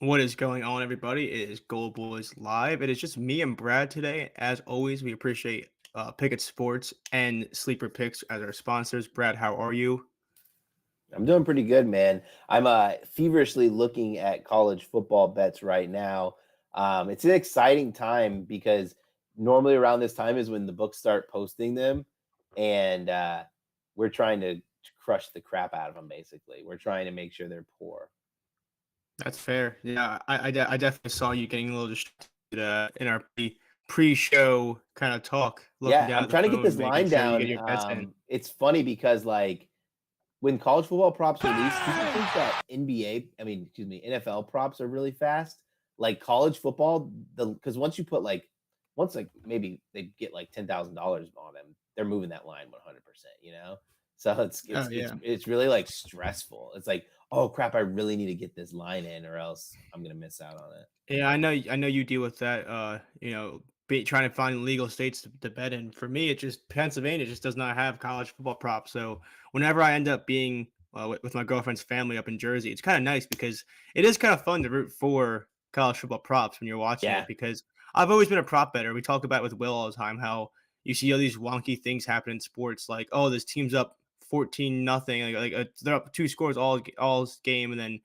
What is going on, everybody? It is GoldBoys Live. It is just me and Brad today. As always, we appreciate Pickett Sports and Sleeper Picks as our sponsors. Brad, how are you? I'm doing pretty good, man. I'm feverishly looking at college football bets right now. It's an exciting time because normally around this time is when the books start posting them, and we're trying to crush the crap out of them. Basically, we're trying to make sure they're poor. That's fair. Yeah, I definitely saw you getting a little distracted in our pre-show kind of talk, looking Yeah, down I'm at the trying to get phone, this making line sure you get down. your bets in. It's funny because when college football props release, people think that NFL props are really fast. Like college football, because once maybe they get like $10,000 on them, they're moving that line 100%. So it's Oh it's it's yeah. it's really like stressful. It's like, oh crap, I really need to get this line in, or else I'm gonna miss out on it. Yeah, I know you deal with that, trying to find legal states to bet in. For me, it just Pennsylvania just does not have college football props. So whenever I end up being with my girlfriend's family up in Jersey, it's kind of nice because it is kind of fun to root for college football props when you're watching it. Yeah, Because I've always been a prop bettor. We talk about it with Will all the time how you see all these wonky things happen in sports, like oh, this team's up 14 nothing, they're up two scores all game, and then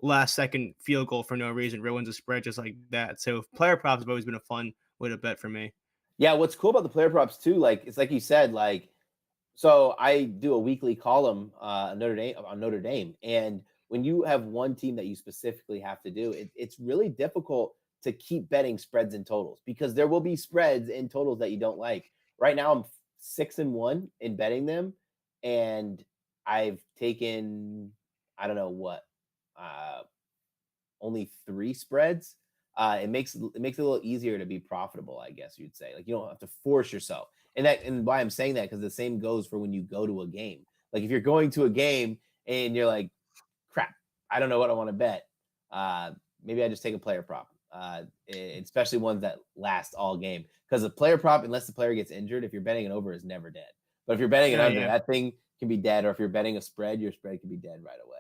last second field goal for no reason ruins a spread just like that. So player props have always been a fun way to bet for me. yeah. What's cool about the player props too, like it's like you said, like so I do a weekly column on Notre Dame, and when you have one team that you specifically have to do, it's really difficult to keep betting spreads and totals because there will be spreads and totals that you don't like. Right now, I'm 6-1 in betting them, and I've taken I don't know what uh, only three spreads. It makes it a little easier to be profitable, I guess you'd say. Like you don't have to force yourself. And why I'm saying that because the same goes for when you go to a game. Like if you're going to a game and you're like, crap, I don't know what I want to bet. Maybe I just take a player prop. Especially ones that last all game. Because a player prop, unless the player gets injured, if you're betting it over, is never dead. But if you're betting it Oh under, yeah. that thing can be dead. Or if you're betting a spread, your spread can be dead right away.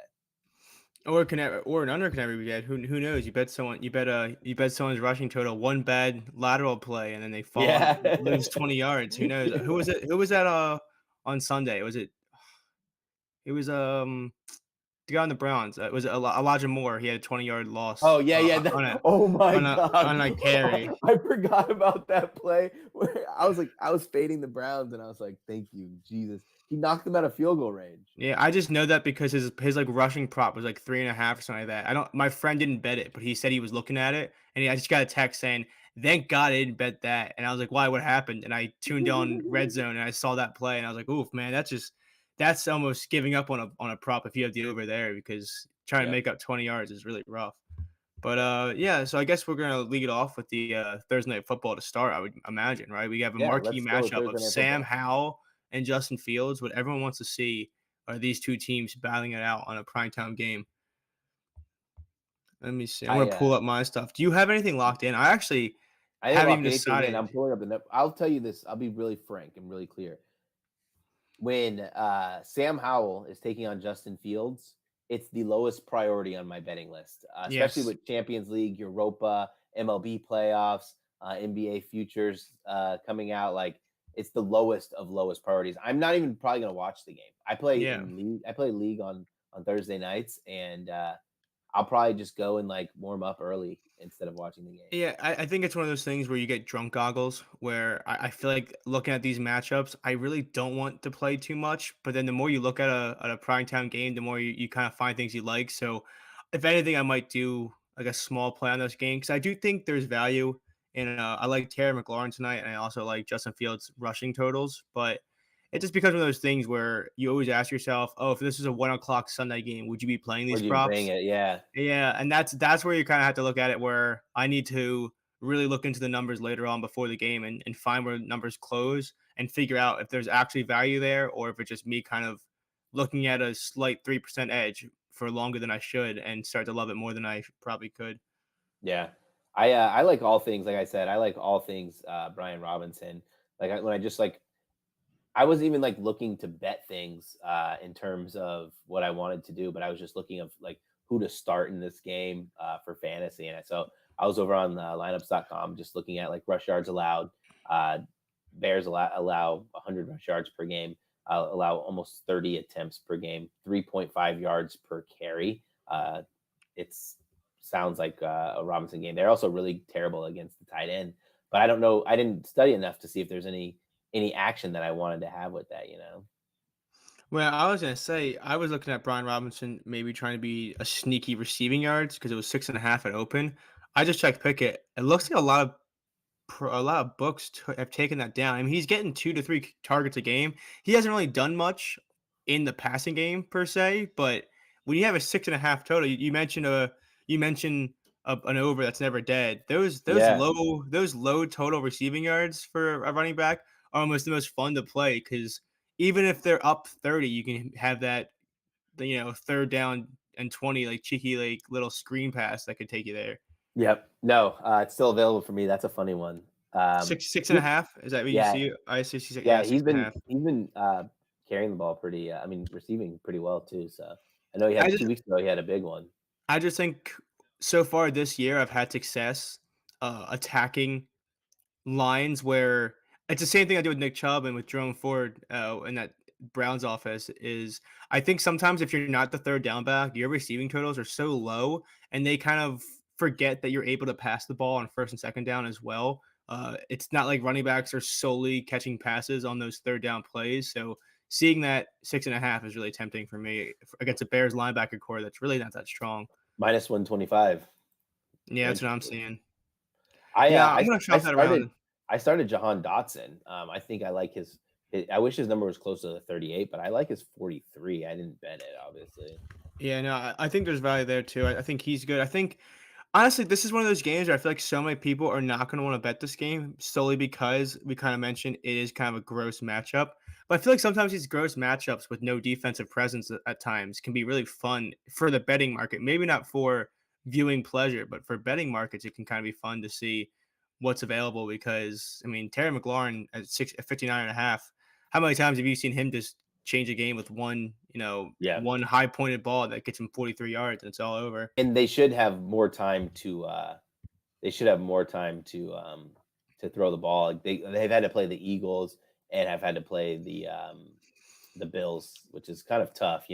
Or an under can never be dead. Who knows? You bet someone's rushing total one bad lateral play and then they fall and Yeah. lose 20 yards. Who knows? Who was it? Who was that on Sunday? It was the guy on the Browns. Was it Elijah Moore? He had a 20-yard loss Oh, yeah, yeah, oh my god. on a carry. I forgot about that play where I was fading the Browns, and I was like, "Thank you, Jesus." He knocked them out of field goal range. Yeah, I just know that because his like rushing prop was like 3.5 or something like that. I don't. My friend didn't bet it, but he said he was looking at it, and I just got a text saying, "Thank God I didn't bet that." And I was like, "Why? What happened?" And I tuned on Red Zone and I saw that play, and I was like, "Oof, man, that's almost giving up on a prop if you have the over there because trying to Yep. make up 20 yards is really rough." But yeah, so I guess we're gonna lead off with the Thursday night football to start. I would imagine, right? We have a Yeah, marquee let's go with matchup of Thursday Night Sam Football. Howell and Justin Fields. What everyone wants to see are these two teams battling it out on a primetime game. Let me see. I'm I, gonna pull uh up my stuff. Do you have anything locked in? I actually I didn't haven't lock even anything in. decided. I'm pulling up the net. I'll tell you this. I'll be really frank and really clear. When Sam Howell is taking on Justin Fields, it's the lowest priority on my betting list, especially Yes. with Champions League, Europa, MLB playoffs, NBA futures coming out. Like it's the lowest of lowest priorities. I'm not even probably going to watch the game. I play Yeah. in league. I play league on Thursday nights, and I'll probably just go and like warm up early instead of watching the game. Yeah, I think it's one of those things where you get drunk goggles where I feel like looking at these matchups, I really don't want to play too much. But then the more you look at a primetime game, the more you kind of find things you like. So if anything, I might do like a small play on this game because I do think there's value in I like Terry McLaurin tonight and I also like Justin Fields rushing totals. But it just becomes one of those things where you always ask yourself, oh, if this is a 1 o'clock Sunday game, would you be playing these Would you bring props? it? Yeah, Yeah, and that's where you kinda have to look at it where I need to really look into the numbers later on before the game and find where numbers close and figure out if there's actually value there or if it's just me kind of looking at a slight 3% edge for longer than I should and start to love it more than I probably could. yeah. I like all things. Like I said, I like all things Brian Robinson. When I just like I wasn't even like looking to bet things in terms of what I wanted to do, but I was just looking of like who to start in this game for fantasy. And so I was over on lineups.com just looking at like rush yards allowed. Uh, Bears allow 100 rush yards per game, allow almost 30 attempts per game, 3.5 yards per carry. It's sounds like a Robinson game. They're also really terrible against the tight end, but I don't know. I didn't study enough to see if there's any action that I wanted to have with that. You know? Well, I was gonna say I was looking at Brian Robinson maybe trying to be a sneaky receiving yards because it was 6.5 at open. I just checked Pickett. It looks like a lot of books have taken that down. I mean, he's getting 2 to 3 targets a game. He hasn't really done much in the passing game per se, but when you have a 6.5 total, you mentioned an over that's never dead. Yeah. Those low total receiving yards for a running back are almost the most fun to play because even if they're up 30, you can have that third down and 20 like cheeky like little screen pass that could take you there. Yep. No, it's still available for me. That's a funny one. Six and a He, half. Is that what you yeah, see? I see. Yeah, yeah. six and a half. He's been carrying the ball pretty. I mean, receiving pretty well too. So I know he I had just 2 weeks ago. He had a big one. I just think so far this year I've had success attacking lines where it's the same thing I do with Nick Chubb and with Jerome Ford in that Browns office is I think sometimes if you're not the third down back, your receiving totals are so low and they kind of forget that you're able to pass the ball on first and second down as well. It's not like running backs are solely catching passes on those third down plays. So seeing that 6.5 is really tempting for me against a Bears linebacker core that's really not that strong. Minus 125. Yeah, that's what I'm Interesting. seeing. I Yeah, uh, I'm gonna I shop that started around. I started Jahan Dotson. I think I like I wish his number was close to the 38, but I like his 43. I didn't bet it, obviously. Yeah, no, I think there's value there too. I think he's good. I think honestly, this is one of those games where I feel like so many people are not going to want to bet this game solely because we kind of mentioned it is kind of a gross matchup. But I feel like sometimes these gross matchups with no defensive presence at times can be really fun for the betting market. Maybe not for viewing pleasure, but for betting markets, it can kind of be fun to see what's available because I mean, Terry McLaurin at 59.5. How many times have you seen him just change a game with Yeah. one high pointed ball that gets him 43 yards and it's all over? And they should have more time to they should have more time to throw the ball. Like they've had to play the Eagles and have had to play the Bills, which is kind of tough,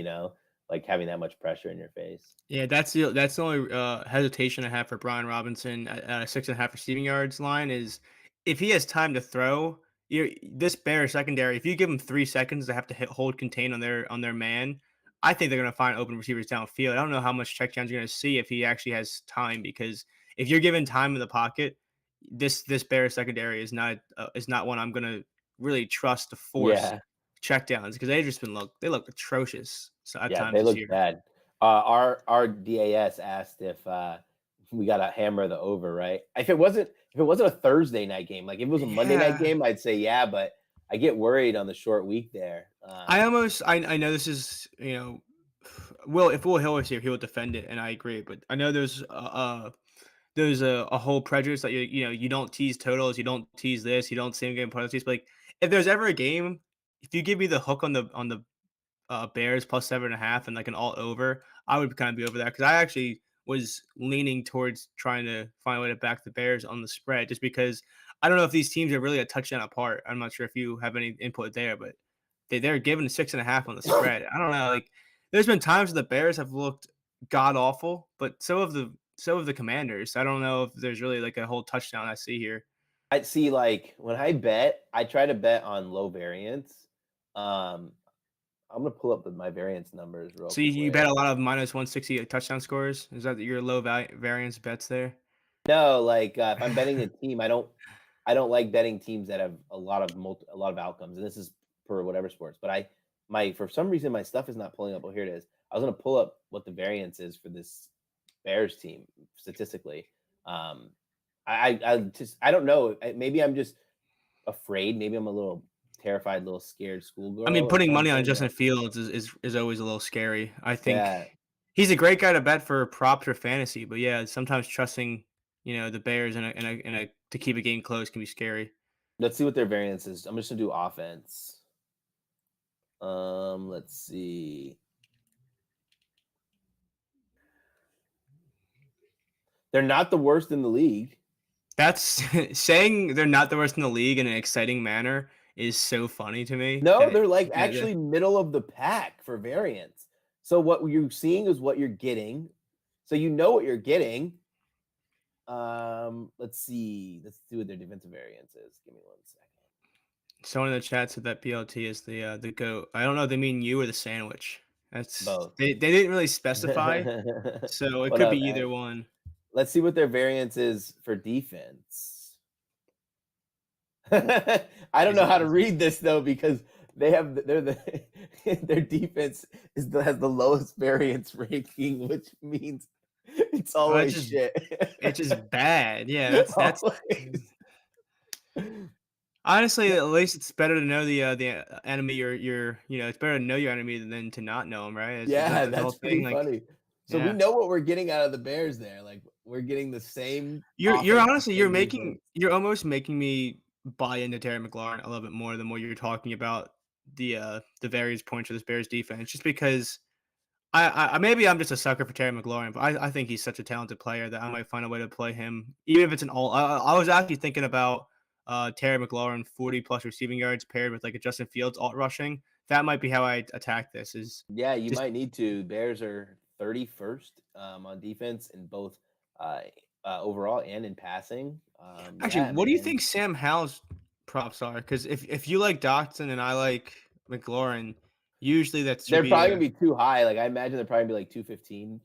like having that much pressure in your face. Yeah, that's the only hesitation I have for Brian Robinson at a 6.5 receiving yards line is if he has time to throw. This Bears secondary, if you give them 3 seconds to have to hold contain on their man, I think they're going to find open receivers downfield. I don't know how much check downs you're going to see if he actually has time because if you're given time in the pocket, this Bears secondary is not one I'm going to really trust to force Yeah. check downs because they look atrocious at Yeah, times they this look year. bad. Our DAS asked if we got to hammer the over, right? If it wasn't a Thursday night game, like if it was a Monday night Yeah. game, I'd say yeah, but I get worried on the short week there. I know this is Will if Will Hill was here he will defend it and I agree but I know there's a whole prejudice that you don't tease totals you don't tease this you don't same game penalties but like if there's ever a game if you give me the hook on the Bears plus 7.5 and like an all over, I would kind of be over that because I actually was leaning towards trying to find a way to back the Bears on the spread just because I don't know if these teams are really a touchdown apart. I'm not sure if you have any input there, but they're given 6.5 on the spread. I don't know. Like there's been times where the Bears have looked god awful, but so have the Commanders. I don't know if there's really like a whole touchdown I see here. I'd see like when I bet, I try to bet on low variance. Um, I'm gonna pull up my variance numbers real So you quick. bet a lot of minus 160 touchdown scores. Is that your low variance bets there? No, like if I'm betting a team, I don't like betting teams that have a lot of outcomes, and this is for whatever sports. But my for some reason my stuff is not pulling up. Oh, here it is. I was gonna pull up what the variance is for this Bears team statistically. Um, I don't know. Maybe I'm just afraid. Maybe I'm a little terrified, little scared I mean, schoolgirl or putting money on something. Justin But Fields is always a little scary. I think yeah, he's a great guy to bet for props or fantasy, but yeah, sometimes trusting, the Bears to keep a game close can be scary. let's see what their variance is. I'm just gonna do offense. Let's see. They're not the worst in the league. That's saying they're not the worst in the league in an exciting manner is so funny to me No, that they're, like, that actually middle of the pack for variance. So what you're seeing is what you're getting. So you know what you're getting. Let's see. Let's see what their defensive variance is. Give me 1 second. someone in the chat said that BLT is the GOAT. I don't know if they mean you or the sandwich. That's Both. they didn't really specify, so it What could up, be either Ed? one. Let's see what their variance is for defense. I don't Is know it how to is read this though because they're the their defense has the lowest variance ranking, which means it's oh, always shit. it's just bad. Yeah, that's Always. honestly, at least it's better to know the enemy it's better to know your enemy than to not know him, right? Is that Yeah, the that's whole pretty thing? Like, funny. So we yeah. know what we're getting out of the Bears there. Like we're getting the same You're offense, the honestly same defense. you're almost making me buy into Terry McLaurin a little bit more the more you're talking about the various points of this Bears defense, just because maybe I'm just a sucker for Terry McLaurin, but I think he's such a talented player that I might find a way to play him, even if it's an all. I was actually thinking about Terry McLaurin 40 plus receiving yards paired with like a Justin Fields alt rushing. That might be how I attack this. Is Yeah, you just might need to. Bears are 31st on defense in both uh, overall and in passing. actually, Yeah, what do you man. think Sam Howell's props are? Because if you like Dotson and I like McLaurin, usually that should They're be probably gonna be too high. Like I imagine they're probably gonna be like 215.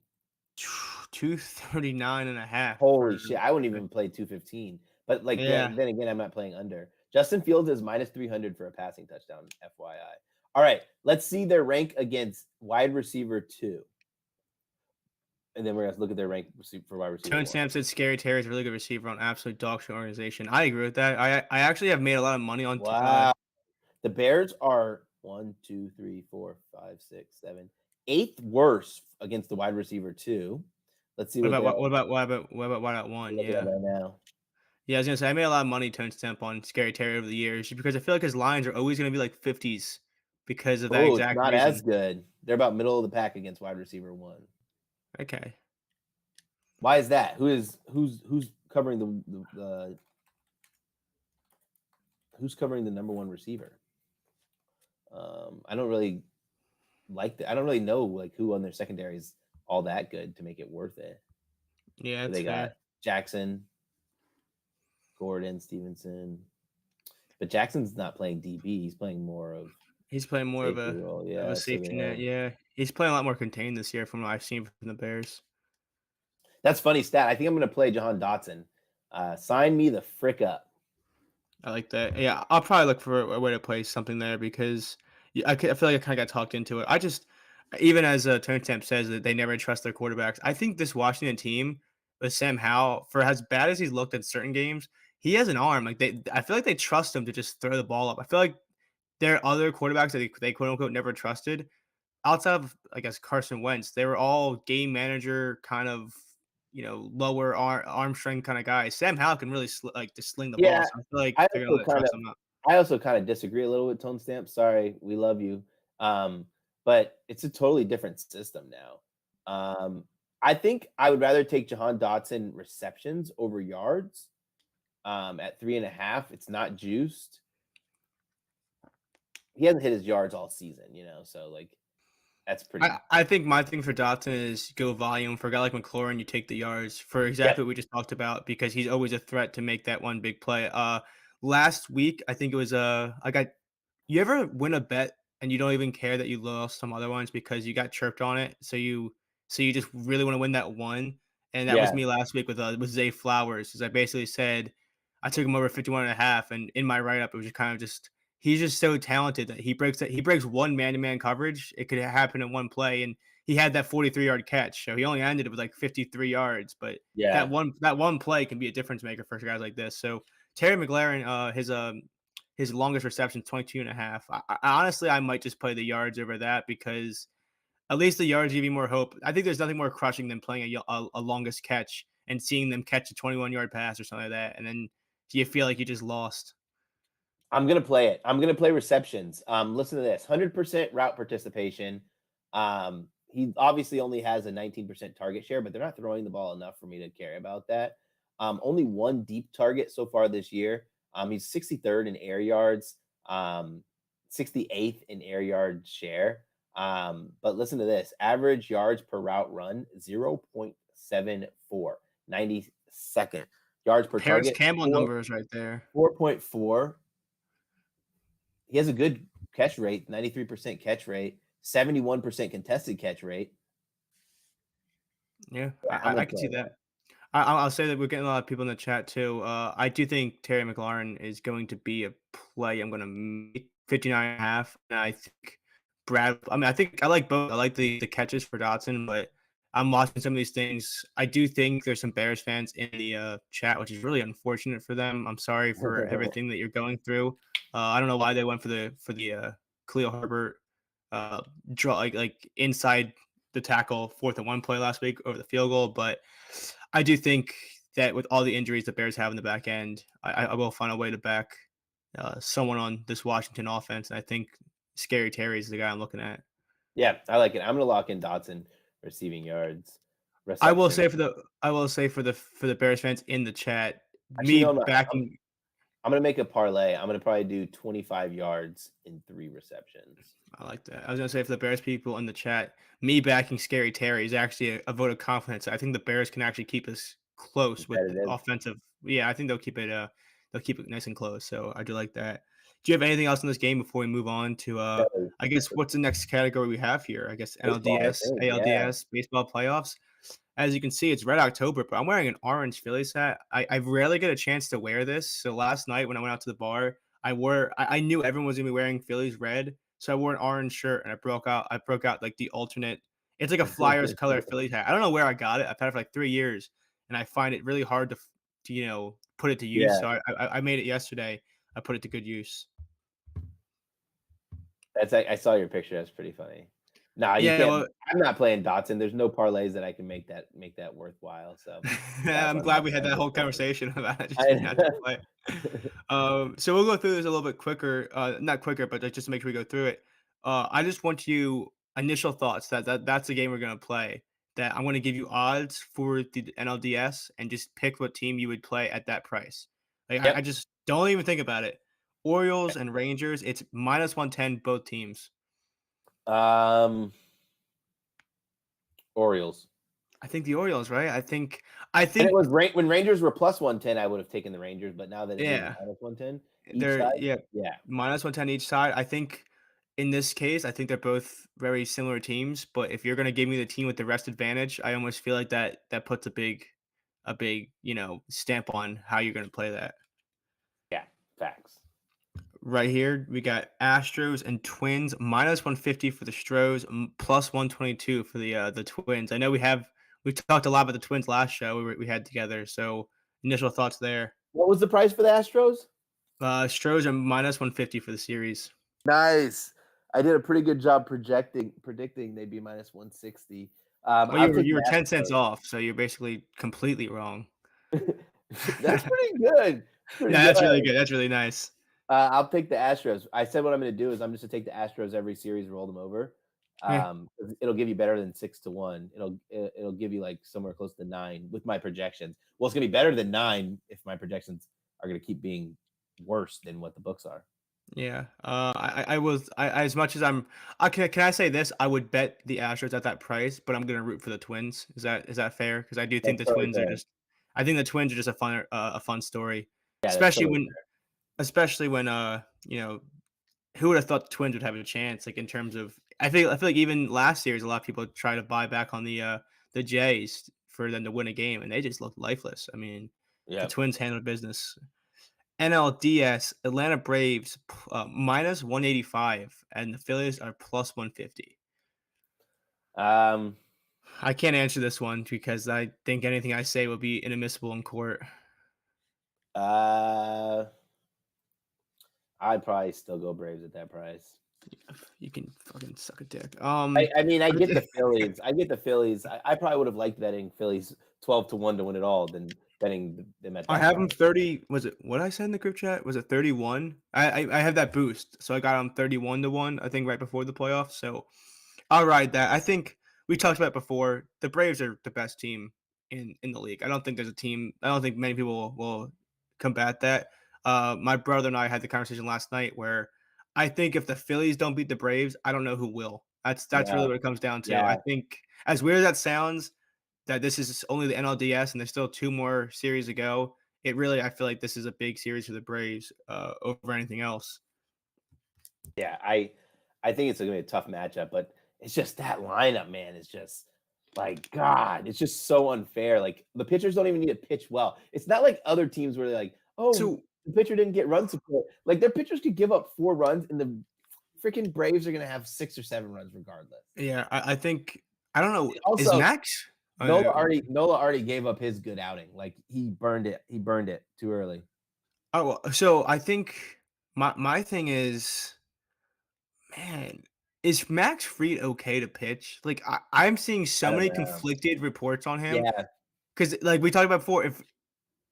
239 and a half for Holy shit. I wouldn't even play 215. But like yeah. then again, I'm not playing under. Justin Fields is minus 300 for a passing touchdown, FYI. All right, let's see their rank against wide receiver 2. And then we're gonna look at their rank for wide receiver Tone 1. Sam said Scary Terry is a really good receiver on absolute dog shit organization. I agree with that. I actually have made a lot of money on Wow. The Bears are 1, 2, 3, 4, 5, 6, 7, eighth worst against the wide receiver 2. Let's see what what about they're what about wide at one? looking at Yeah. right now. Yeah, I was gonna say I made a lot of money Tone Stamp on Scary Terry over the years just because I feel like his lines are always gonna be like 50s because of that Oh, it's exact not as reason. good. They're about middle of the pack against wide receiver 1. Okay. Why is that? Who's covering the who's covering the number 1 receiver? I don't really like that. I don't really know like who on their secondary is all that good to make it worth it. Yeah, So that's they got fair. Jackson, Gordon, Stevenson. But Jackson's not playing DB. He's playing more of He's playing more safety role. of a Yeah. So they safety net, have yeah. He's playing a lot more contained this year from what I've seen from the Bears. that's funny stat. I think I'm gonna play Jahan Dotson. Sign me the frick up. I like that. Yeah, I'll probably look for a way to play something there because I feel like I kind of got talked into it. I just, even as Tony Temp says that they never trust their quarterbacks. I think this Washington team with Sam Howell, for as bad as he's looked at certain games, he has an arm. Like I feel like they trust him to just throw the ball up. I feel like there are other quarterbacks that they quote unquote never trusted outside of, I guess, Carson Wentz. They were all game manager kind of, lower arm strength kind of guys. Sam Howell can really like to sling the ball. Yeah, So I feel like I they're gonna also let kind trust of him up. I also kind of disagree a little with Tone Stamp. Sorry, we love you. Um, but it's a totally different system now. Um, I think I would rather take Jahan Dotson receptions over yards. At 3.5, it's not juiced. He hasn't hit his yards all season, so like that's I, pretty. I think my thing for Dotson is go volume. For a guy like McLaurin, you take the yards for Yep. exactly what we just talked about because he's always a threat to make that one big play. Last week I think it was I got you ever win a bet and you don't even care that you lost some other ones because you got chirped on it, so you just really want to win that one, and that was Yeah. me last week with Zay Flowers, because I basically said I took him over 51 and a half, and in my write up it was just kind of just he's just so talented that he breaks one man to man coverage. It could happen in one play, and he had that 43-yard catch, so he only ended it with like 53 yards, but that Yeah. one play can be a difference maker for guys like this. So Terry McLaurin, his longest reception 22 and a half. Honestly, I might just play the yards over that because at least the yards give you more hope. I think there's nothing more crushing than playing a longest catch and seeing them catch a 21-yard pass or something like that, and then you feel like you just lost. I'm gonna play it. I'm gonna play receptions. Listen to this: 100% route participation. he obviously only has a 19% target share, but they're not throwing the ball enough for me to care about that. Only one deep target so far this year. He's 63rd in air yards, 68th in air yard share. But listen to this: average yards per route run 0.74, 92nd yards per Paris target Campbell 4 numbers right there. 4.4. He has a good catch rate, 93% catch rate, 71% contested catch rate. Yeah, Yeah, I I'm I gonna I can play see that. that. I'll say that we're getting a lot of people in the chat too. I do think Terry McLaurin is going to be a play. I'm going to make 59.5. And I think I mean, I think I like both. I like the catches for Dotson, but I'm watching some of these things. I do think there's some Bears fans in the chat, which is really unfortunate for them. I'm sorry for everything that you're going through. I don't know why they went for the Khalil Herbert draw like inside the tackle 4th and 1 play last week over the field goal, but I do think that with all the injuries the Bears have in the back end, I will find a way to back someone on this Washington offense. And I think Scary Terry is the guy I'm looking at. Yeah, I like it. I'm gonna lock in Dotson receiving yards, I will reception. say for the Bears fans in the chat, Actually, me no, no. backing. I'm gonna make a parlay. I'm gonna probably do 25 yards in 3 receptions. I like that. I was gonna say for the Bears people in the chat, me backing Scary Terry is actually a vote of confidence. I think the Bears can actually keep us close with the Competitive. offensive. Yeah, I think they'll keep it nice and close. So I do like that. Do you have anything else in this game before we move on to So, I guess what's the next category we have here? I guess baseball, I NLDS, think. Yeah. ALDS, baseball playoffs. As you can see, it's Red October, but I'm wearing an orange Phillies hat. I rarely get a chance to wear this. So last night when I went out to the bar, I knew everyone was gonna be wearing Phillies red. So I wore an orange shirt and I broke out like the alternate. It's like a Flyers color Phillies hat. I don't know where I got it. I've had it for like 3 years and I find it really hard to put it to use. Yeah. So I made it yesterday. I put it to good use. I saw your picture. That's pretty funny. Nah, you Yeah, can't. well, I'm not playing Dotson. There's no parlays that I can make that worthwhile. So that's I'm why glad we had I'm that just whole playing. conversation about it. Just didn't have to I, play. So we'll go through this a little bit quicker. Not quicker, but just to make sure we go through it. I just want you initial thoughts that's the game we're gonna play. That I'm gonna give you odds for the NLDS and just pick what team you would play at that price. Like I yep. just don't even think about it. Orioles and Rangers, it's -110 both teams. Um, Orioles. I think the Orioles, right? I And it think was when Rangers were plus 110, I would have taken the Rangers, but now that it is yeah. minus 110 each They're side, yeah, yeah, -110 each side. I think in this case, I think they're both very similar teams, but if you're gonna give me the team with the rest advantage, I almost feel like that puts a big stamp on how you're gonna play that. yeah, facts. Right here, we got Astros and Twins -150 for the Stros, plus 122 for the Twins. I know we talked a lot about the Twins last show we had together. So initial thoughts there. What was the price for the Astros? Stros are -150 for the series. Nice. I did a pretty good job predicting they'd be minus 160. Well, I'll you were take you were the 10 cents off, so you're basically completely wrong. Astros. That's pretty good. It's pretty Yeah, that's really good. good. That's really nice. I'll take the Astros. I said what I'm going to do is I'm just to take the Astros every series, roll them over. Yeah, 'Cause it'll give you better than 6-1. It'll give you like somewhere close to 9 with my projections. Well, it's going to be better than 9 if my projections are going to keep being worse than what the books are. yeah. I was as much as can I say this? I would bet the Astros at that price, but I'm gonna root for the Twins. Is that fair? Because I do think That's the totally Twins are fair. just. I think the Twins are just a fun story, Yeah, that's especially totally when especially when who would have thought the Twins would have a chance? Like in terms of, I feel like even last year's a lot of people try to buy back on the Jays for them to win a game, and they just looked lifeless. I mean, the fair. Twins handled business. NLDS Atlanta Braves -185, and the Phillies are +150. Yeah. I can't answer this one because I think anything I say will be inadmissible in court. Uh, I'd probably still go Braves at that price. You can fucking suck a dick. I mean, I But get the Phillies. I get the Phillies. I probably would have liked betting Phillies 12-1 to win it all than betting them at I that have him price. 30. Was it what I said in the group chat? Was it 31? I have that boost, so I got him 31-1. I think right before the playoffs. So I'll ride that. I think we talked about it before. The Braves are the best team in the league. I don't think there's a team. I don't think many people will combat that. My brother and I had the conversation last night where I think if the Phillies don't beat the Braves, I don't know who will. That's Yeah, really what it comes down to. I yeah, think as weird as that sounds, that this is only the NLDS and there's still two more series to go. It really, I feel like this is a big series for the Braves over anything else. yeah. I think it's gonna be a tough matchup, but it's just that lineup, man, is just like God, it's just so unfair. Like the pitchers don't even need to pitch well. It's not like other teams where they're like, oh, So the pitcher didn't get run support. Like their pitchers could give up 4 runs, and the freaking Braves are gonna have 6 or 7 runs regardless. yeah, I think I don't know. Is Also, Max? Uh, Nola already gave up his good outing. Like he burned it. He burned it too early. oh, so I think my thing is, man, is Max Fried okay to pitch? Like I'm seeing I so don't many know. conflicted reports on him Yeah, because, like we talked about before, if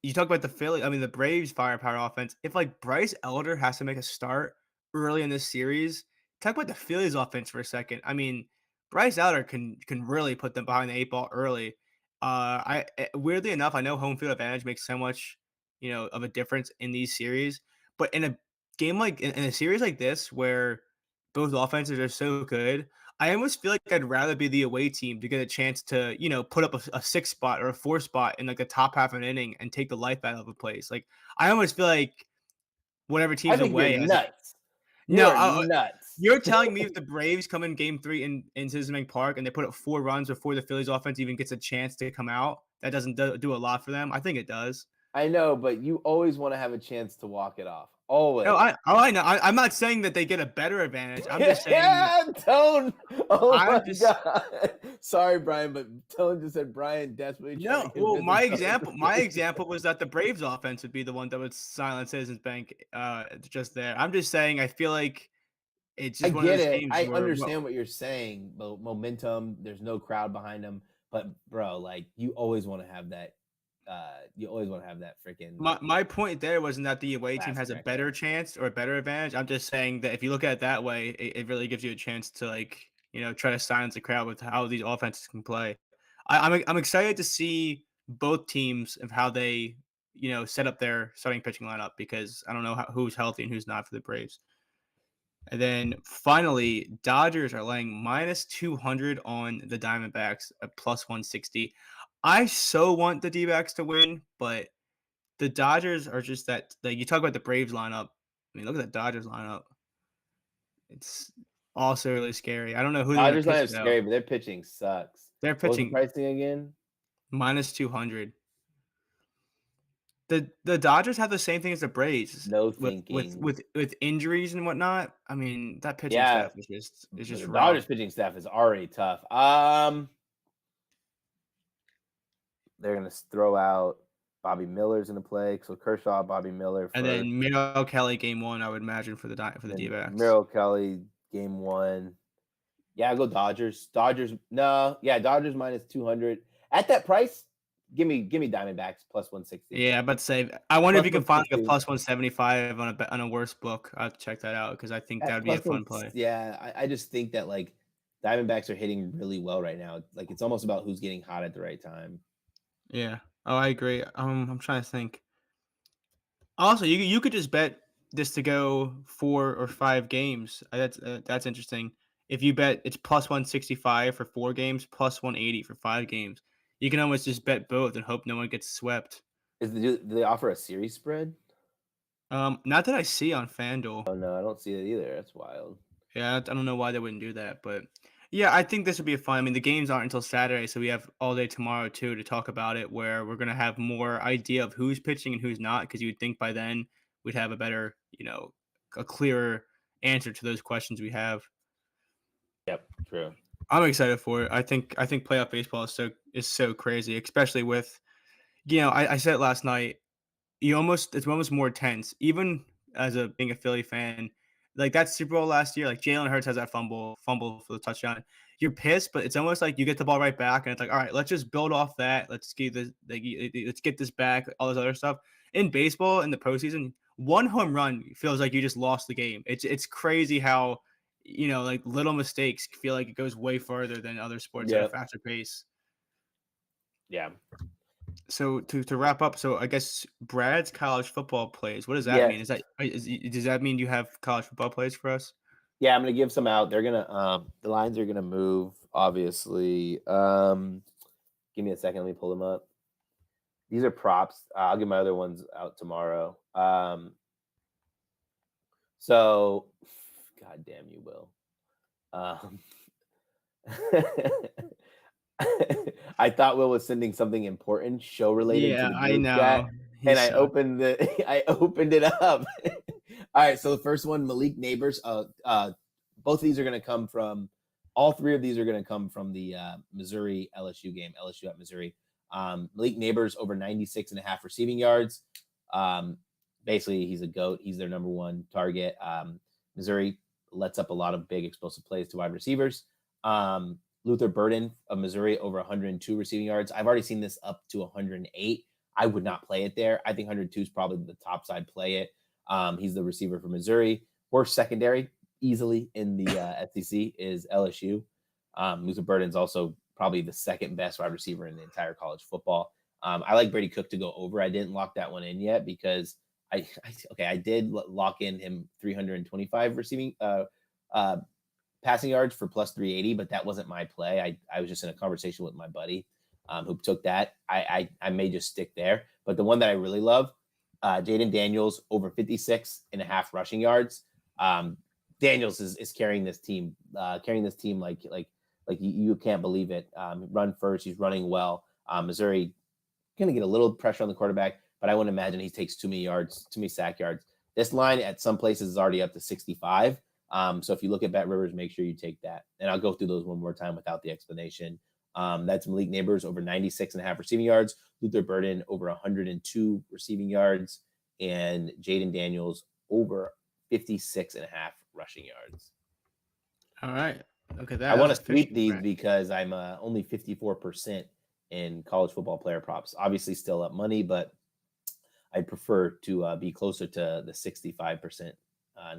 you talk about the Philly, I mean the Braves firepower offense. If like Bryce Elder has to make a start early in this series, talk about the Phillies offense for a second. I mean, Bryce Elder can really put them behind the 8 ball early. Weirdly enough, I know home field advantage makes so much, of a difference in these series, but in a game like in a series like this where both offenses are so good, I almost feel like I'd rather be the away team to get a chance to, put up a 6 spot or a 4 spot in like the top half of an inning and take the life out of a place. Like I almost feel like whatever I team's think you're away has it. nuts. You No, are nuts. you're telling me if the Braves come in Game 3 in Citizens Bank Park and they put up 4 runs before the Phillies offense even gets a chance to come out, that doesn't do a lot for them. I think it does. I know, but you always want to have a chance to walk it off. No, Always. I know. I'm not saying that they get a better advantage. I'm just saying that Yeah, Tone. Oh I'm my just God. Sorry, Brian, but Tone just said Brian desperately trying to No, well, convince himself that my the example was that the Braves offense would be the one that would silence Citizens Bank, just there. I'm just saying I feel like it's I just one of get those it. games I where understand what you're saying. Momentum, there's no crowd behind them. But bro, like you always want to have that you always want to have that freaking my point there wasn't that the away team last has a crack at better it. chance or a better advantage. I'm just saying that if you look at it that way, it really gives you a chance to like, try to silence the crowd with how these offenses can play. I'm excited to see both teams of how they, set up their starting pitching lineup because I don't know who's healthy and who's not for the Braves. And then finally, Dodgers are laying -200 on the Diamondbacks at +160. I so want the D-backs to win, but the Dodgers are just that like you talk about the Braves lineup. I mean, look at the Dodgers lineup. It's also really scary. I don't know who they're gonna Dodgers pitch line is though. scary, but their pitching sucks. They're What was the pitching pricing again? -200. The Dodgers have the same thing as the Braves No with thinking. injuries and whatnot. I mean, that pitching Yeah, staff is just the rough. Dodgers pitching staff is already tough. They're gonna throw out Bobby Miller's in the play. So Kershaw, Bobby Miller And first, then Merrill Kelly game 1, I would imagine for the then D-backs. Merrill Kelly game 1. Yeah, go Dodgers. Dodgers, no, yeah, Dodgers -200 at that price. Give me Diamondbacks +160. Yeah, but say I wonder if Plus you can find like a 160. +175 on a worse book. I'll have to check that out because I think that At would be a plus one, fun play. yeah, I just think that like Diamondbacks are hitting really well right now. Like it's almost about who's getting hot at the right time. Yeah. Oh, I agree. I'm trying to think. Also, you could just bet this to go 4 or 5 games. That's interesting. If you bet it's +165 for 4 games, +180 for 5 games. You can almost just bet both and hope no one gets swept. Do they offer a series spread? Not that I see on FanDuel. Oh no, I don't see it either. That's wild. Yeah, I don't know why they wouldn't do that, but yeah, I think this would be fun. I mean, the games aren't until Saturday, so we have all day tomorrow too to talk about it. Where we're gonna have more idea of who's pitching and who's not, because you would think by then we'd have a better, a clearer answer to those questions we have. Yep, true. I'm excited for it. I think playoff baseball is so crazy, especially with I said it last night. It's almost more tense, even as a being a Philly fan. Like that Super Bowl last year, like Jalen Hurts has that fumble for the touchdown. You're pissed, but it's almost like you get the ball right back, and it's like, all right, let's just build off that. Let's get this back. All this other stuff in baseball in the postseason. One home run feels like you just lost the game. It's crazy how like little mistakes feel like it goes way further than other sports at a Yeah. faster pace. Yeah. So to wrap up, so I guess Brad's college football plays. What does that Yeah. mean? Does that mean you have college football plays for us? Yeah, I'm gonna give some out. They're gonna the lines are gonna move, obviously. Give me a second, let me pull them up. These are props. I'll get my other ones out tomorrow. So God damn you, Will. Um I thought Will was sending something important, show related to Yeah, the I group chat, know. He and I sucks. opened the I opened it up. All right, so the first one, Malik Neighbors. Both of these are going to come from. All three of these are going to come from the Missouri LSU game. LSU at Missouri. Malik Neighbors over 96 and a half receiving yards. Um, Basically, he's a goat. He's their number one target. Missouri lets up a lot of big explosive plays to wide receivers. Luther Burden of Missouri over 102 receiving yards. I've already seen this up to 108. I would not play it there. I think 102 is probably the top side play it. He's the receiver for Missouri. Worst secondary easily in the SEC is LSU. Luther Burden's also probably the second best wide receiver in the entire college football. I like Brady Cook to go over. I didn't lock that one in yet because I did lock in him 325 receiving passing yards for plus 380, but that wasn't my play. I was just in a conversation with my buddy who took that. I may just stick there. But the one that I really love, Jaden Daniels over 56 and a half rushing yards. Daniels is carrying this team, like you can't believe it. Run first, he's running well. Missouri going to get a little pressure on the quarterback, but I wouldn't imagine he takes too many yards, too many sack yards. This line at some places is already up to 65. So if you look at Bet Rivers, make sure you take that. And I'll go through those one more time without the explanation. That's Malik Neighbors over 96 and a half receiving yards, Luther Burden over 102 receiving yards, and Jaden Daniels over 56 and a half rushing yards. All right. Okay, I that was want to sweep efficient, these Brad. because I'm only 54% in college football player props. Obviously, still up money, but I prefer to be closer to the 65%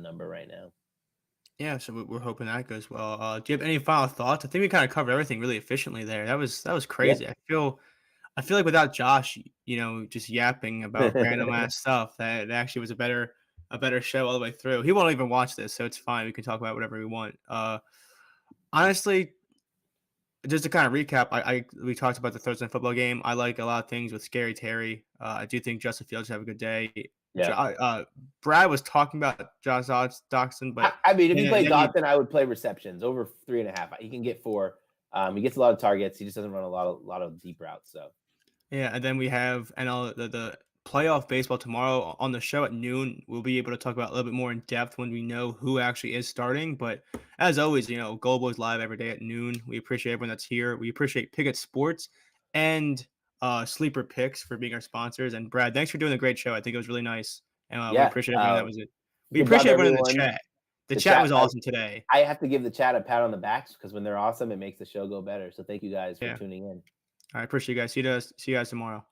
number right now. Yeah, so we're hoping that goes well. Do you have any final thoughts? I think we kind of covered everything really efficiently there. That was Yeah. crazy. I feel like without Josh, just yapping about random ass stuff, that actually was a better show all the way through. He won't even watch this, so it's fine. We can talk about whatever we want. Honestly, just to kind of recap, we talked about the Thursday Night football game. I like a lot of things with Scary Terry. I do think Justin Fields should have a good day. Yeah. Brad was talking about Josh Doxson, but I mean, if he then, played then you Dotson, I would play receptions over 3.5. He can get 4. He gets a lot of targets. He just doesn't run a lot of deep routes. So Yeah, and then we have the playoff baseball tomorrow on the show at noon. We'll be able to talk about a little bit more in depth when we know who actually is starting. But as always, GoldBoys live every day at noon. We appreciate everyone that's here. We appreciate Pickett Sports and Sleeper Picks for being our sponsors. And Brad, thanks for doing a great show. I think it was really nice, and we yeah, appreciate everyone that was it. We good job, appreciate everyone in the everyone. chat. The The chat chat. was awesome today. I have to give the chat a pat on the backs because when they're awesome, it makes the show go better. So thank you guys for Yeah, tuning in. I appreciate you guys. See you guys tomorrow.